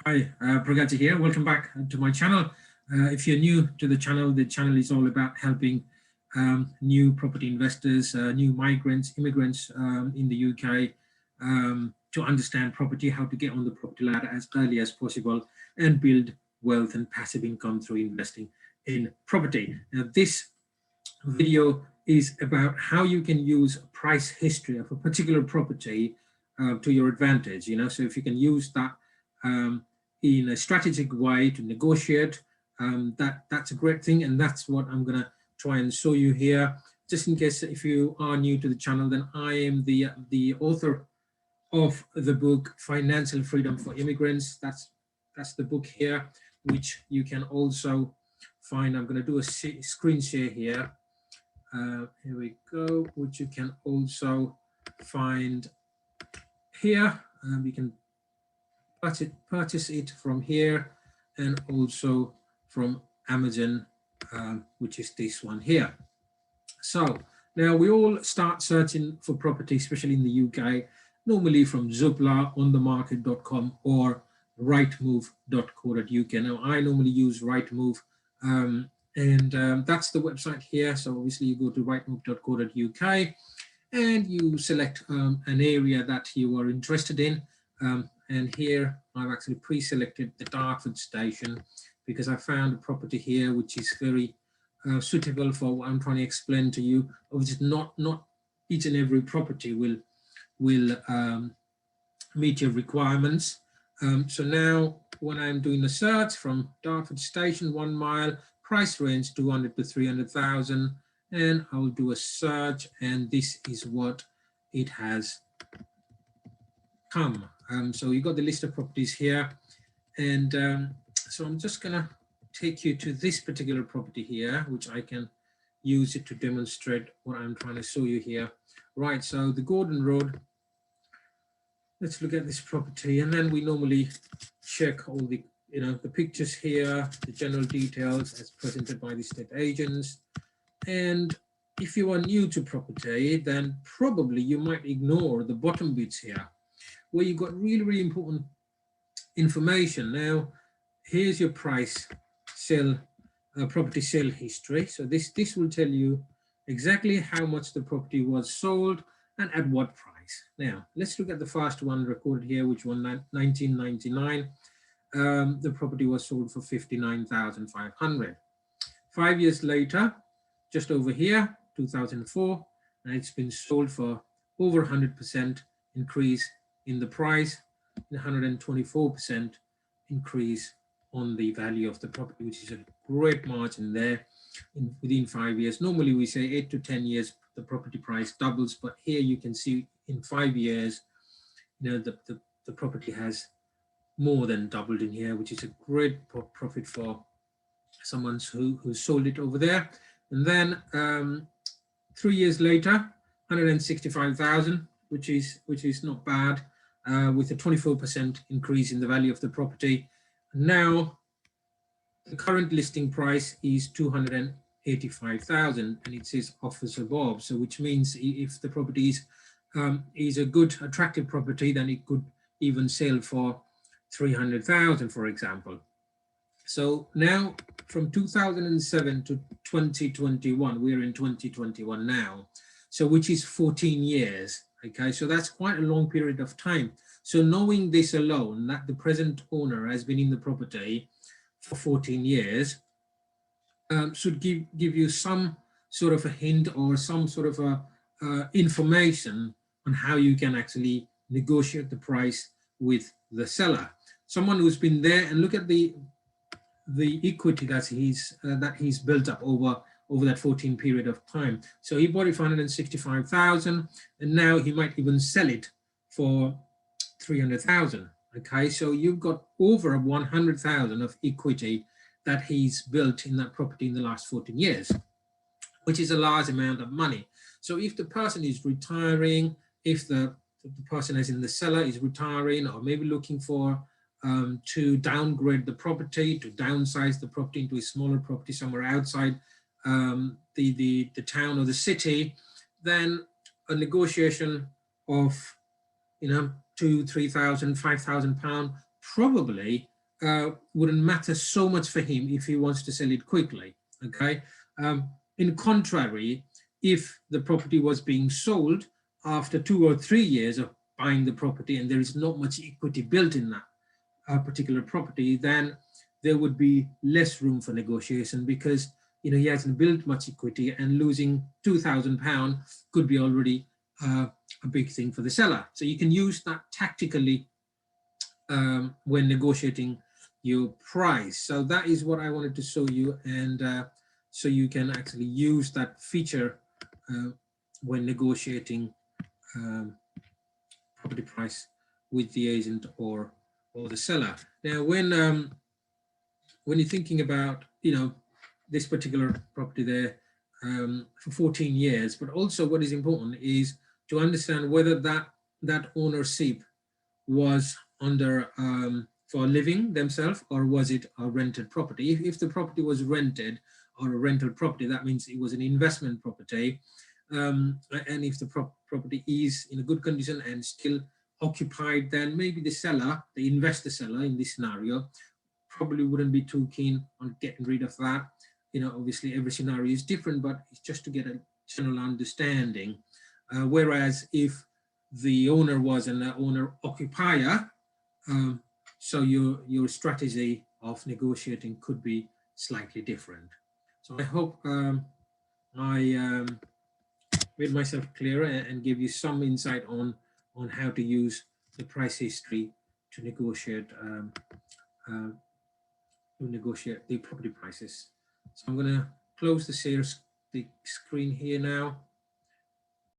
Hi, Pragati here. Welcome back to my channel. If you're new to the channel is all about helping new property investors, new migrants, immigrants in the UK to understand property, how to get on the property ladder as early as possible and build wealth and passive income through investing in property. Now, this video is about how you can use price history of a particular property to your advantage. So if you can use that in a strategic way to negotiate, that's a great thing, and that's what I'm going to try and show you here. Just in case if you are new to the channel, then I am the author of the book Financial Freedom for Immigrants. That's the book here, which you can also find. I'm going to do a screen share here. Here we go, which you can also find here. We can purchase it from here and also from Amazon, which is this one here. So now we all start searching for property, especially in the UK, normally from Zoopla, onthemarket.com or rightmove.co.uk. Now I normally use Rightmove, and that's the website here. So obviously you go to rightmove.co.uk and you select an area that you are interested in. And here I've actually pre-selected the Dartford station because I found a property here which is very suitable for what I'm trying to explain to you. Obviously not each and every property will meet your requirements. So now when I'm doing a search from Dartford station, 1 mile, price range 200 to 300,000, and I'll do a search, and this is what it has come. So you got the list of properties here, and so I'm just gonna take you to this particular property here, which I can use it to demonstrate what I'm trying to show you here. Right, so the Gordon Road, let's look at this property, and then we normally check all the the pictures here, the general details as presented by the estate agents. And if you are new to property, then probably you might ignore the bottom bits here, where you've got really important information. Now, here's your price sale, property sale history. So this will tell you exactly how much the property was sold and at what price. Now, let's look at the first one recorded here, which was 1999. The property was sold for 59,500. 5 years later, just over here, 2004, and it's been sold for over 100% increase in the price, 124% increase on the value of the property, which is a great margin there within 5 years. Normally we say 8 to 10 years, the property price doubles, but here you can see in 5 years, the property has more than doubled in here, which is a great profit for someone who sold it over there. And then 3 years later, 165,000, which is not bad, with a 24% increase in the value of the property. Now, the current listing price is 285,000, and it says offers above. So, which means if the property is a good, attractive property, then it could even sell for 300,000, for example. So now from 2007 to 2021, we're in 2021 now, so which is 14 years. Okay, so that's quite a long period of time. So knowing this alone, that the present owner has been in the property for 14 years, should give you some sort of a hint or some sort of a information on how you can actually negotiate the price with the seller. Someone who's been there, and look at the equity that he's built up over that 14 period of time. So he bought it for 165,000, and now he might even sell it for 300,000. Okay, so you've got over 100,000 of equity that he's built in that property in the last 14 years, which is a large amount of money. So if the person is retiring, if the person as in the seller is retiring, or maybe looking for to downgrade the property, to downsize the property into a smaller property somewhere outside the town or the city, then a negotiation of £2,000, £3,000, £5,000 probably wouldn't matter so much for him if he wants to sell it quickly. Okay. In contrary, if the property was being sold after 2 or 3 years of buying the property and there is not much equity built in that particular property, then there would be less room for negotiation, because he hasn't built much equity, and losing £2,000 could be already a big thing for the seller. So you can use that tactically when negotiating your price. So that is what I wanted to show you, and so you can actually use that feature when negotiating property price with the agent or the seller. Now, when you're thinking about this particular property there for 14 years, but also what is important is to understand whether that ownership was under for living themselves, or was it a rented property. If the property was rented or a rental property, that means it was an investment property, and if the property is in a good condition and still occupied, then maybe the seller, the investor seller in this scenario, probably wouldn't be too keen on getting rid of that. Obviously every scenario is different, but it's just to get a general understanding. Whereas if the owner was an owner occupier, so your strategy of negotiating could be slightly different. So I hope I made myself clearer and give you some insight on how to use the price history to negotiate the property prices. So I'm going to close the screen here now.